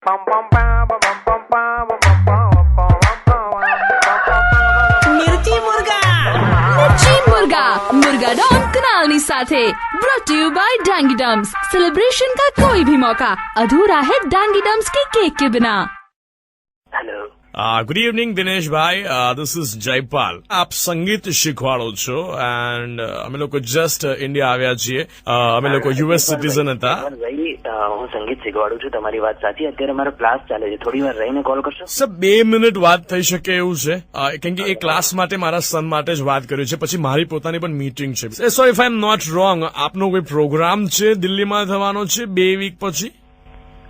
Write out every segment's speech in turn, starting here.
मिर्ची मुर्गा मुर्गा डॉन कुनाल સાથે brought to you by Dangy Dums। Celebration का कोई भी मौका अधूरा है Dangy Dums के केक के बिना। Hello, good evening Dineshbhai, this is Jaypal. આપ સંગીત શીખવાડો છો એન્ડ અમે લોકો જસ્ટ ઇન્ડિયા આવ્યા છીએ. અમે લોકો યુએસ સિટીઝન હતા. ભાઈ હું સંગીત શીખવાડું છું, તમારી વાત સાચી. અત્યારે મારો ક્લાસ ચાલે છે, થોડી વાર રહીને કોલ કરશો? સર 2 મિનિટ વાત થઈ શકે એવું છે, કેમ કે એ ક્લાસ માટે મારા સન માટે જ વાત કર્યું છે, પછી મારી પોતાની પણ મીટિંગ છે. So if I am not wrong, આપનો કોઈ પ્રોગ્રામ છે દિલ્હીમાં થવાનો છે 2 વીક પછી?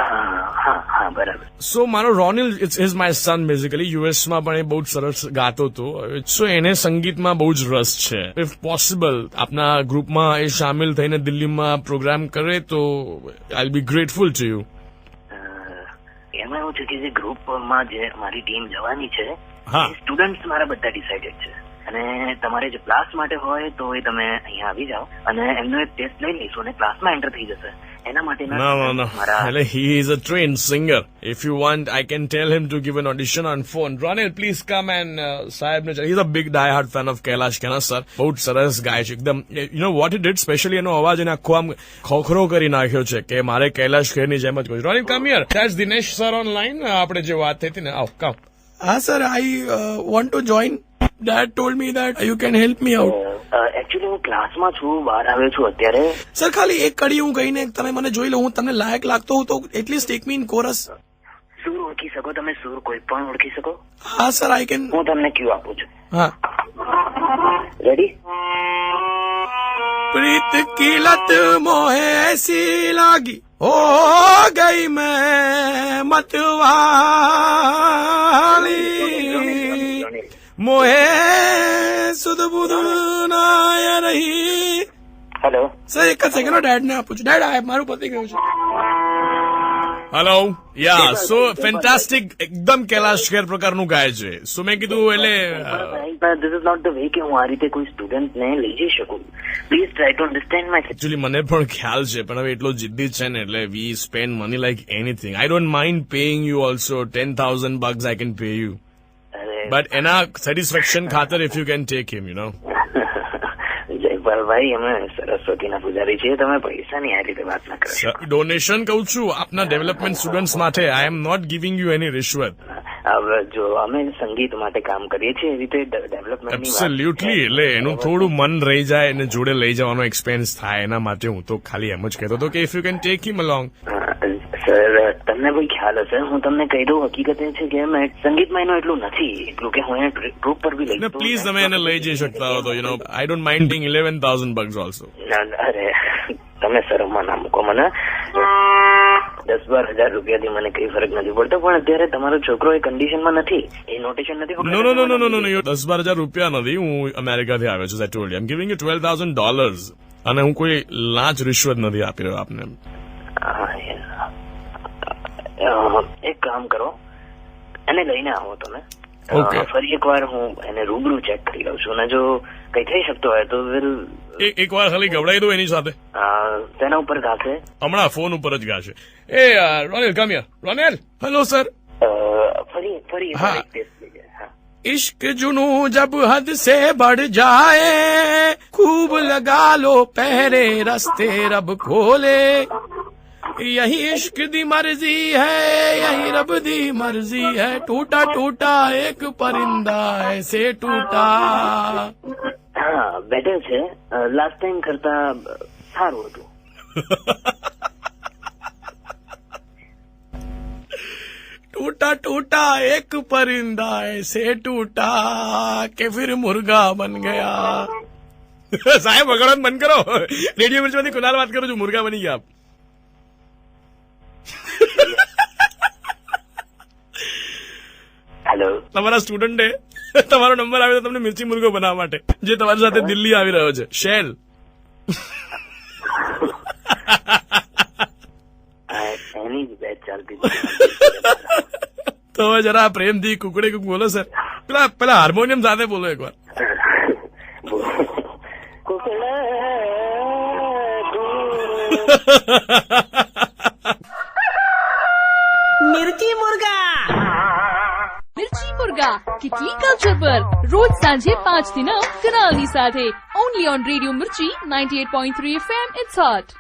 હા બરાબર. સો મારો રોનિલ ઇઝ માય સન બેઝિકલી. યુએસમાં પણ એ બહુ જ સરસ ગાતો હતો. સો એને સંગીતમાં બહુ જ રસ છે. ઇફ પોસિબલ આપના ગ્રુપમાં એ સામેલ થઈને દિલ્હીમાં પ્રોગ્રામ કરે તો આઈ બી ગ્રેટફુલ ટુ યુ. એમાં એવું છે કે જે ગ્રુપમાં જે મારી ટીમ જવાની છે, હા, સ્ટુડન્ટ્સ મારા બધા ડિસાઇડેડ છે, અને તમારે જો ક્લાસ માટે હોય તો એ તમે અહીંયા આવી જાઓ અને એમનો એક ટેસ્ટ લઈ લઈશું અને ક્લાસમાં એન્ટર થઈ જશે. એના માટે No. He is a trained singer. If you want, I can tell him to give an audition on phone. Ronil, please come and Sahib ne. He's a big die-hard fan of Kailash Khanna, sir. બહુ સરસ ગાય છે એકદમ. You know what he did? Specially એનો અવાજ એને આખો આમ ખોખરો કરી નાખ્યો છે કે મારે કૈલાશ ખેરની જેમ જ કહ્યું. Ronil, come here. That's Dinesh sir online. આપણે જે વાત થઈ હતી ને, આવ કામ. Sir, I want to join. Dad told me that you can help me out. Actually હું ક્લાસમાં છું, બહાર આવ્યો છું અત્યારે. સર ખાલી એક કડી હું ગઈને તમે મને જોઈ લો, હું તમને લાયક લાગતો હું તો at least tech me in chorus. સૂર ઓળખી શકો તમે? સૂર કોઈ પણ ઓળખી શકો? હા સર, આઈ કેન. હું તમને ક્યુ આપું છું. હા, રેડી? प्रीत की लत मोहे ऐसी लागी हो गई मैं मतवाली मोहे सुध बुध नाय रही. હેલો. સર એક જ સેકન્ડ, ડેડ ને આપું છું. ડેડ આ મારું પતી ગયું છે. હેલો. યા, સો ફેન્ટાસ્ટિક, એકદમ કૈલાશ ખેર પ્રકારનું ગાય છે. સો મેં કીધું એટલે this is not the way કે હું આ રીતે કોઈ સ્ટુડન્ટને લઈ જઈ શકું. Please try to understand my. Actually મને પણ ખ્યાલ છે, પણ હવે એટલો જિદ્દી છે ને એટલે we spend money like anything. I don't mind paying you also. $10,000 I can pay you, but એના સેટિસ્ફેક્શન ખાતર if you can take him, you know. જયપાલભાઈ, અમે સરસ્વતીના પૂજારી છીએ, તમે પૈસાની આ રીતે વાત ના કરો. ડોનેશન કહું છું આપના ડેવલપમેન્ટ સ્ટુડન્ટ્સ માટે. આઈ એમ નોટ ગિવિંગ યુ એની રિશ્વત. હવે જો અમે સંગીત માટે કામ કરીએ છીએ, એવી રીતે ડેવલપમેન્ટ એબ્સોલ્યુટલી. એટલે એનું થોડું મન રહી જાય અને જોડે લઈ જવાનો એક્સપેરિયન્સ થાય, એના માટે હું તો ખાલી એમ જ કહેતો હતો કે if you can take him along. Sir, તમને કોઈ ખ્યાલ હશે, હું તમને કહી દઉં, હકીકત એ છે કે સંગીતમાં એનું એટલું નથી એટલું કે હું એને ગ્રુપ પર બી લઈ. પ્લીઝ તમે એને લઈ જઈ શકતા હો તો, you know, I don't mind paying $11,000 also. અરે તમે શરમમાં ના મૂકો મને. 10-12 હજાર રૂપિયાથી મને કઈ ફરક નથી પડતો, પણ અત્યારે તમારો છોકરો એ કન્ડિશનમાં નથી, એ નોટેશન નથી. નો, 10-12 હજાર રૂપિયા નથી. હું અમેરિકાથી આવ્યો છું. આઈ told you, I am giving you $12,000 અને હું કોઈ લાંચ રિશ્વત નથી આપી રહ્યો આપને. એક કામ કરો, એને લઈને આવો તમે. Okay. ફરી એકવાર હું એને રૂબરૂ ચેક કરી લઉં છું, અને જો કઈ થઈ શકતો હોય તો એક વાર ખાલી ગવડાવી દો એની સાથે. તેના ઉપર ગાશે. હમણાં ફોન ઉપર જ ગાશે. એ Ronil, come here. Ronil. Hello sir. ફરી હા. એક ટેસ્ટ લઈ જાય. હા. इश्क जुनू जब हद से बढ़ जाए खूब लगा लो पहरे रस्ते रब खोले यही इश्क दी मर्जी है यही रब दी मर्जी है टूटा टूटा एक परिंदा ऐसे टूटा. હા, બેટર છે. લાસ્ટ ટાઈમ કરતા સારું હતું. टूटा टूटा एक परिंदा ऐसे टूटा कि फिर मुर्गा बन गया. સાહેબ વગાડવાનું બંધ કરો. રેડિયો મિર્ચમાંથી કુનાલ વાત કરું છું. મુર્ગા બની ગયા આપ. હેલો. તમારા સ્ટુડન્ટે તમારો નંબર આવ્યો તમને મિર્ચી મુર્ગો બનાવવા માટે, જે તમારી સાથે દિલ્હી આવી રહ્યો છે. શેલ. એની જ બેચ ચાલતી. તો હવે જરા પ્રેમથી કુકડે કુક બોલો સર. પેલા હાર્મોનિયમ સાથે બોલો એકવાર. મિર્ચી મુર્ગા મિર્ચી મુર્ગા કેટલી કલ્ચર પર રોજ સાંજે 5 થી 9 કનાલની સાથે only on radio Mirchi 98.3 FM. It's hot.